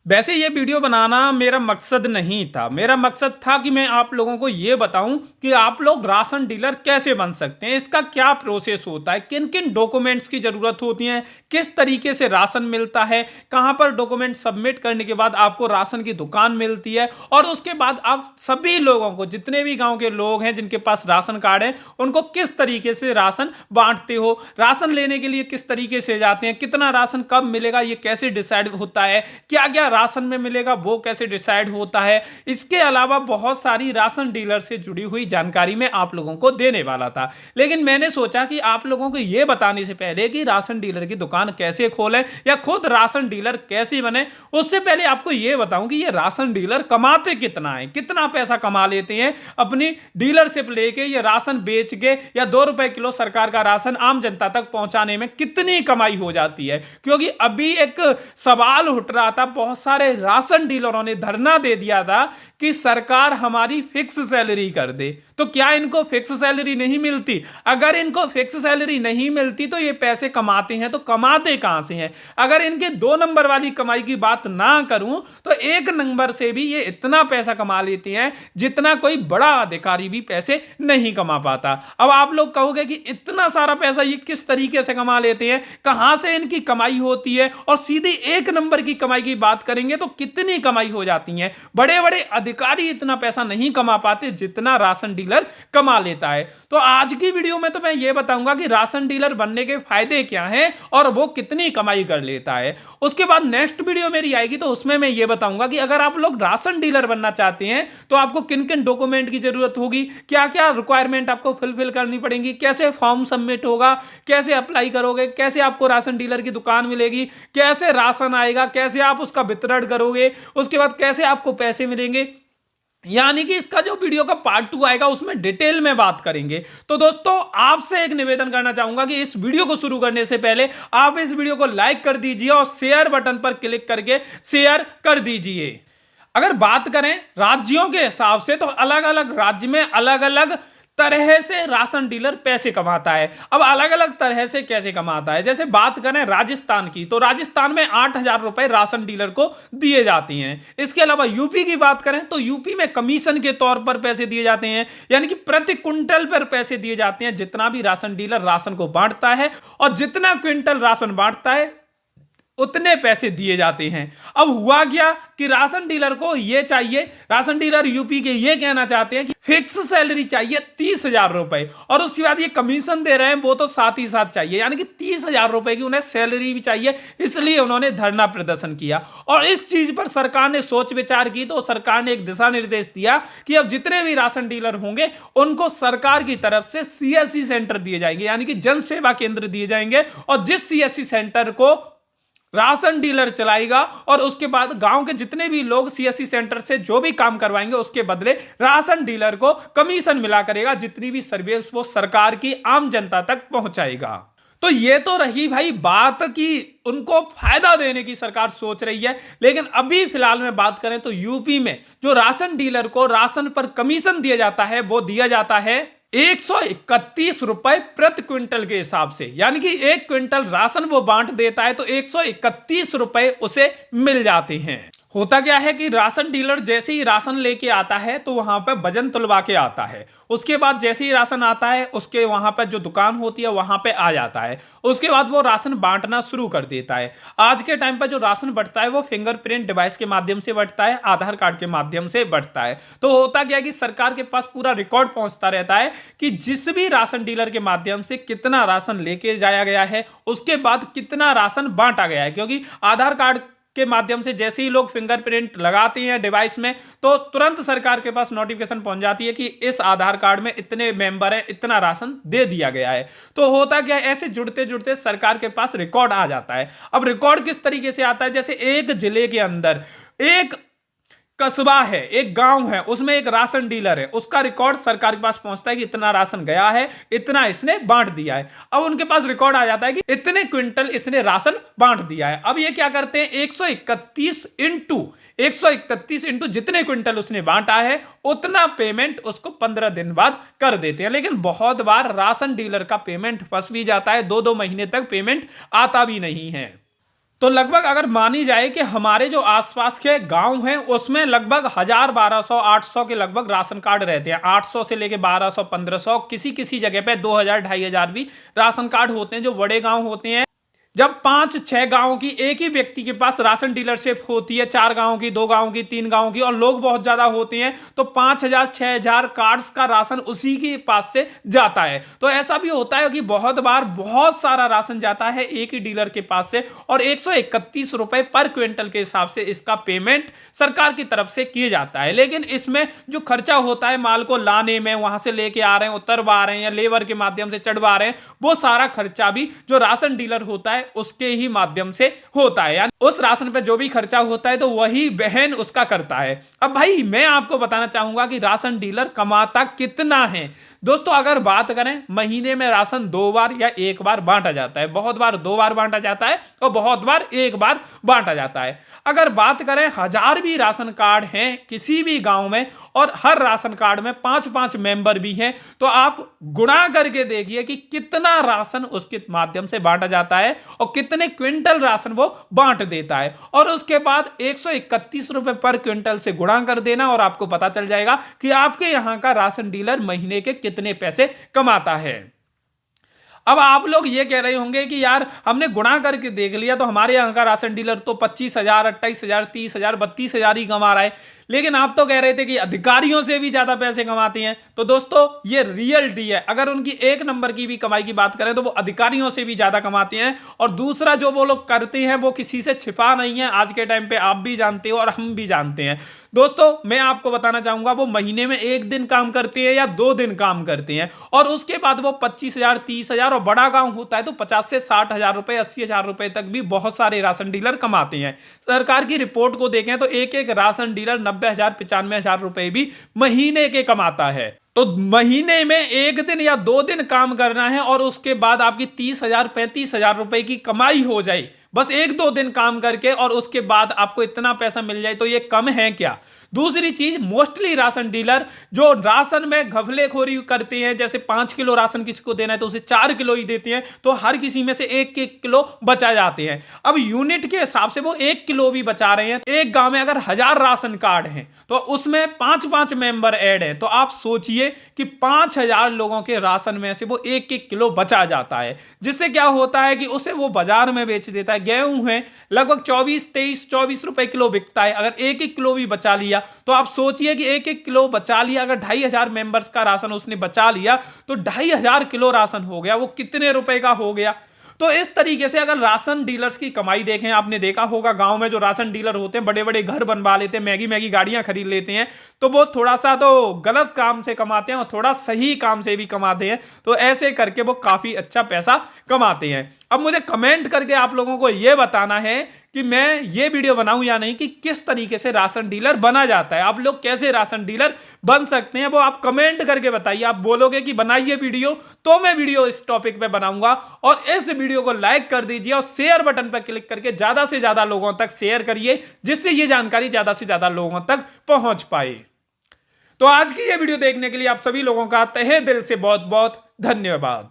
वैसे ये वीडियो बनाना मेरा मकसद नहीं था। मेरा मकसद था कि मैं आप लोगों को ये बताऊं कि आप लोग राशन डीलर कैसे बन सकते हैं, इसका क्या प्रोसेस होता है, किन किन डॉक्यूमेंट्स की ज़रूरत होती है, किस तरीके से राशन मिलता है, कहां पर डॉक्यूमेंट सबमिट करने के बाद आपको राशन की दुकान मिलती है, और उसके बाद आप सभी लोगों को, जितने भी गाँव के लोग हैं जिनके पास राशन कार्ड है, उनको किस तरीके से राशन बांटते हो, राशन लेने के लिए किस तरीके से जाते हैं, कितना राशन कब मिलेगा ये कैसे डिसाइड होता है, क्या क्या राशन में मिलेगा वो कैसे डिसाइड होता है। इसके अलावा बहुत सारी राशन डीलर से जुड़ी हुई जानकारी मैं आप लोगों को देने वाला था, लेकिन मैंने सोचा कि आप लोगों को यह बताने से पहले कि राशन डीलर की दुकान कैसे खोलें या खुद राशन डीलर कैसे बने, उससे पहले आपको यह बताऊं कि ये राशन डीलर कमाते कितना है, कितना पैसा कमा लेते हैं अपनी डीलरशिप लेके, ये राशन बेच के या 2 रुपए किलो सरकार का राशन आम जनता तक पहुंचाने में कितनी कमाई हो जाती है। क्योंकि अभी एक सवाल उठ रहा था, बहुत सारे राशन डीलरों ने धरना दे दिया था कि सरकार हमारी फिक्स सैलरी कर दे। तो क्या इनको फिक्स सैलरी नहीं मिलती? अगर इनको फिक्स सैलरी नहीं मिलती तो ये पैसे कमाते हैं तो कमाते कहां से हैं? अगर इनके 2 नंबर वाली कमाई की बात ना करूं तो 1 नंबर से भी ये इतना पैसा कमा लेते हैं जितना कोई बड़ा अधिकारी भी पैसे नहीं कमा पाता। अब आप लोग कहोगे कि इतना सारा पैसा ये किस तरीके से कमा लेते हैं, कहां से इनकी कमाई होती है, और सीधी 1 नंबर की कमाई की बात करेंगे तो कितनी कमाई हो जाती है। बड़े बड़े अधिकारी इतना पैसा नहीं कमा पाते जितना राशन डीलर कमा लेता है। तो आज की वीडियो में तो मैं ये बताऊंगा कि राशन डीलर बनने के फायदे क्या हैं और वो कितनी कमाई कर लेता है। उसके बाद नेक्स्ट वीडियो मेरी आएगी तो उसमें मैं ये बताऊंगा कि अगर आप लोग राशन डीलर बनना चाहते हैं तो आपको किन किन डॉक्यूमेंट की जरूरत होगी, क्या क्या रिक्वायरमेंट आपको फुलफिल करनी पड़ेगी, कैसे फॉर्म सबमिट होगा, कैसे अप्लाई करोगे, कैसे आपको राशन डीलर की दुकान मिलेगी, कैसे राशन आएगा, कैसे आप उसका वितरण करोगे, उसके बाद कैसे आपको पैसे मिलेंगे। यानी कि इसका जो वीडियो का पार्ट 2 आएगा उसमें डिटेल में बात करेंगे। तो दोस्तों आपसे एक निवेदन करना चाहूंगा कि इस वीडियो को शुरू करने से पहले आप इस वीडियो को लाइक कर दीजिए और शेयर बटन पर क्लिक करके शेयर कर दीजिए। अगर बात करें राज्यों के हिसाब से तो अलग अलग राज्य में अलग अलग तरह से राशन डीलर पैसे कमाता है। अब अलग अलग तरह से कैसे कमाता है, जैसे बात करें राजस्थान की तो राजस्थान में 8,000 रुपए राशन डीलर को दिए जाते हैं। इसके अलावा यूपी की बात करें तो यूपी में कमीशन के तौर पर पैसे दिए जाते हैं, यानी कि प्रति क्विंटल पर पैसे दिए जाते हैं। जितना भी राशन डीलर राशन को बांटता है और जितना क्विंटल राशन बांटता है उतने पैसे दिए जाते हैं। अब हुआ क्या कि राशन डीलर को ये चाहिए, राशन डीलर यूपी के ये कहना चाहते हैं कि फिक्स सैलरी चाहिए 30,000 रुपए, और उसके बाद ये कमीशन दे रहे हैं वो तो साथ ही साथ चाहिए, यानी कि 30,000 रुपए की उन्हें सैलरी भी चाहिए। इसलिए उन्होंने धरना प्रदर्शन किया और इस चीज पर सरकार ने सोच विचार की तो सरकार ने एक दिशा निर्देश दिया कि अब जितने भी राशन डीलर होंगे उनको सरकार की तरफ से सीएससी सेंटर दिए जाएंगे, यानी कि जन सेवा केंद्र दिए जाएंगे, और जिस सीएससी सेंटर को राशन डीलर चलाएगा और उसके बाद गांव के जितने भी लोग सीएससी सेंटर से जो भी काम करवाएंगे उसके बदले राशन डीलर को कमीशन मिला करेगा, जितनी भी सर्विस वो सरकार की आम जनता तक पहुंचाएगा। तो ये तो रही भाई बात कि उनको फायदा देने की सरकार सोच रही है, लेकिन अभी फिलहाल में बात करें तो यूपी में जो राशन डीलर को राशन पर कमीशन दिया जाता है वो दिया जाता है 131 रुपए प्रति क्विंटल के हिसाब से, यानी कि 1 क्विंटल राशन वो बांट देता है तो 131 रुपए उसे मिल जाते हैं। होता क्या है कि राशन डीलर जैसे ही राशन लेके आता है तो वहां पर वजन तुलवा के आता है, उसके बाद जैसे ही राशन आता है उसके वहां पर जो दुकान होती है वहां पे आ जाता है, उसके बाद वो राशन बांटना शुरू कर देता है। आज के टाइम पर जो राशन बढ़ता है वो फिंगरप्रिंट डिवाइस के माध्यम से बढ़ता है, आधार कार्ड के माध्यम से बढ़ता है। तो होता क्या है कि सरकार के पास पूरा रिकॉर्ड पहुंचता रहता है कि जिस भी राशन डीलर के माध्यम से कितना राशन लेके जाया गया है, उसके बाद कितना राशन बांटा गया है, क्योंकि आधार कार्ड के माध्यम से जैसे ही लोग फिंगरप्रिंट लगाते हैं डिवाइस में तो तुरंत सरकार के पास नोटिफिकेशन पहुंच जाती है कि इस आधार कार्ड में इतने मेंबर हैं, इतना राशन दे दिया गया है। तो होता क्या है, ऐसे जुड़ते जुड़ते सरकार के पास रिकॉर्ड आ जाता है। अब रिकॉर्ड किस तरीके से आता है, जैसे एक जिले के अंदर एक कस्बा है, एक गांव है, उसमें एक राशन डीलर है, उसका रिकॉर्ड सरकार के पास पहुंचता है कि इतना राशन गया है, इतना इसने बांट दिया है। अब उनके पास रिकॉर्ड आ जाता है कि इतने क्विंटल इसने राशन बांट दिया है। अब ये क्या करते हैं, 131 इंटू जितने क्विंटल उसने बांटा है उतना पेमेंट उसको 15 दिन बाद कर देते हैं। लेकिन बहुत बार राशन डीलर का पेमेंट फंस भी जाता है, 2-2 महीने तक पेमेंट आता भी नहीं है। तो लगभग अगर मानी जाए कि हमारे जो आसपास के गांव हैं उसमें लगभग 1000, 1200, 800 के लगभग राशन कार्ड रहते हैं। 800 से लेके 1200, 1500, किसी किसी जगह पे 2000, 2500 भी राशन कार्ड होते हैं जो बड़े गांव होते हैं। जब 5-6 गांव की एक ही व्यक्ति के पास राशन डीलरशिप होती है, 4 गांव की, 2 गांव की, 3 गांव की, और लोग बहुत ज्यादा होते हैं, तो 5000, 6000 कार्ड्स का राशन उसी के पास से जाता है। तो ऐसा भी होता है कि बहुत बार बहुत सारा राशन जाता है एक ही डीलर के पास से, और 131 रुपए पर क्विंटल के हिसाब से इसका पेमेंट सरकार की तरफ से किया जाता है। लेकिन इसमें जो खर्चा होता है माल को लाने में, वहां से लेके आ रहे हैं, उतरवा रहे हैं, या लेबर के माध्यम से चढ़वा रहे हैं, वो सारा खर्चा भी जो राशन डीलर होता है उसके ही माध्यम से होता है। यानी उस राशन पे जो भी खर्चा होता है तो वही बहन उसका करता है। अब भाई मैं आपको बताना चाहूंगा कि राशन डीलर कमाता कितना है। दोस्तों अगर बात करें, महीने में राशन 2 बार या 1 बार बांटा जाता है। बहुत बार 2 बार बांटा जाता है और बहुत बार 1 बार बांटा जाता है। अगर बात करें 1000 भी राशन कार्ड हैं किसी भी गांव में, और हर राशन कार्ड में 5-5 मेंबर भी हैं, तो आप गुणा करके देखिए कि कितना राशन उसके माध्यम से बांटा जाता है और कितने क्विंटल राशन वो बांट देता है। और उसके बाद 131 रुपए पर क्विंटल से गुणा कर देना और आपको पता चल जाएगा कि आपके यहां का राशन डीलर महीने के कितने पैसे कमाता है। अब आप लोग ये कह रहे होंगे कि यार हमने गुणा करके देख लिया तो हमारे यहाँ का राशन डीलर तो 25,000, 28,000, 30,000, 32,000 ही कमा रहा है, लेकिन आप तो कह रहे थे कि अधिकारियों से भी ज्यादा पैसे कमाते हैं। तो दोस्तों ये रियलिटी है। अगर उनकी 1 नंबर की भी कमाई की बात करें तो वो अधिकारियों से भी ज्यादा कमाते हैं। और दूसरा जो वो लोग करते हैं वो किसी से छिपा नहीं है। आज के टाइम पे आप भी जानते हो और हम भी जानते हैं। दोस्तों मैं आपको बताना चाहूंगा, वो महीने में 1 दिन काम करते हैं या 2 दिन काम करते हैं, और उसके बाद वो 25,000, 30,000, और बड़ा गांव होता है तो 50 से 60,000 रुपए, 80,000 रुपए तक भी बहुत सारे राशन डीलर कमाते हैं। सरकार की रिपोर्ट को देखें तो एक एक राशन डीलर 90,000, 95,000 रुपए भी महीने के कमाता है। तो महीने में 1 दिन या 2 दिन काम करना है और उसके बाद आपकी 30,000, 35,000 रुपए की कमाई हो जाए, बस 1-2 दिन काम करके, और उसके बाद आपको इतना पैसा मिल जाए, तो ये कम है क्या? दूसरी चीज, मोस्टली राशन डीलर जो राशन में घपलेखोरी करते हैं, जैसे 5 किलो राशन किसी को देना है तो उसे 4 किलो ही देते हैं, तो हर किसी में से 1-1 किलो बचा जाते हैं। अब यूनिट के हिसाब से वो 1 किलो भी बचा रहे हैं। एक गांव में अगर 1000 राशन कार्ड हैं तो उसमें 5-5 मेंबर ऐड है, तो आप सोचिए कि 5000 लोगों के राशन में से वो 1-1 किलो बचा जाता है, जिससे क्या होता है कि उसे वो बाजार में बेच देता है। गेहूं है लगभग 24 रुपए किलो बिकता है। अगर 1-1 किलो भी बचा लिया तो आप सोचिए कि 1-1 किलो बचा लिया, अगर 2500 मेंबर्स का राशन उसने बचा लिया तो 2500 किलो राशन हो गया, वो कितने रुपए का हो गया। तो इस तरीके से अगर राशन डीलर्स की कमाई देखें, आपने देखा होगा गांव में जो राशन डीलर होते हैं बड़े बड़े घर बनवा लेते हैं, मैगी मैगी गाड़ियां खरीद लेते हैं, तो वो थोड़ा सा तो गलत काम से कमाते हैं और थोड़ा सही काम से भी कमाते हैं। तो ऐसे करके वो काफी अच्छा पैसा कमाते हैं। अब मुझे कमेंट करके आप लोगों को यह बताना है कि मैं ये वीडियो बनाऊं या नहीं, कि किस तरीके से राशन डीलर बना जाता है। आप लोग कैसे राशन डीलर बन सकते हैं वो आप कमेंट करके बताइए। आप बोलोगे कि बनाइए वीडियो तो मैं वीडियो इस टॉपिक पे बनाऊंगा, और इस वीडियो को लाइक कर दीजिए और शेयर बटन पर क्लिक करके ज्यादा से ज्यादा लोगों तक शेयर करिए, जिससे ये जानकारी ज्यादा से ज्यादा लोगों तक पहुंच पाए। तो आज की ये वीडियो देखने के लिए आप सभी लोगों का तहे दिल से बहुत बहुत धन्यवाद।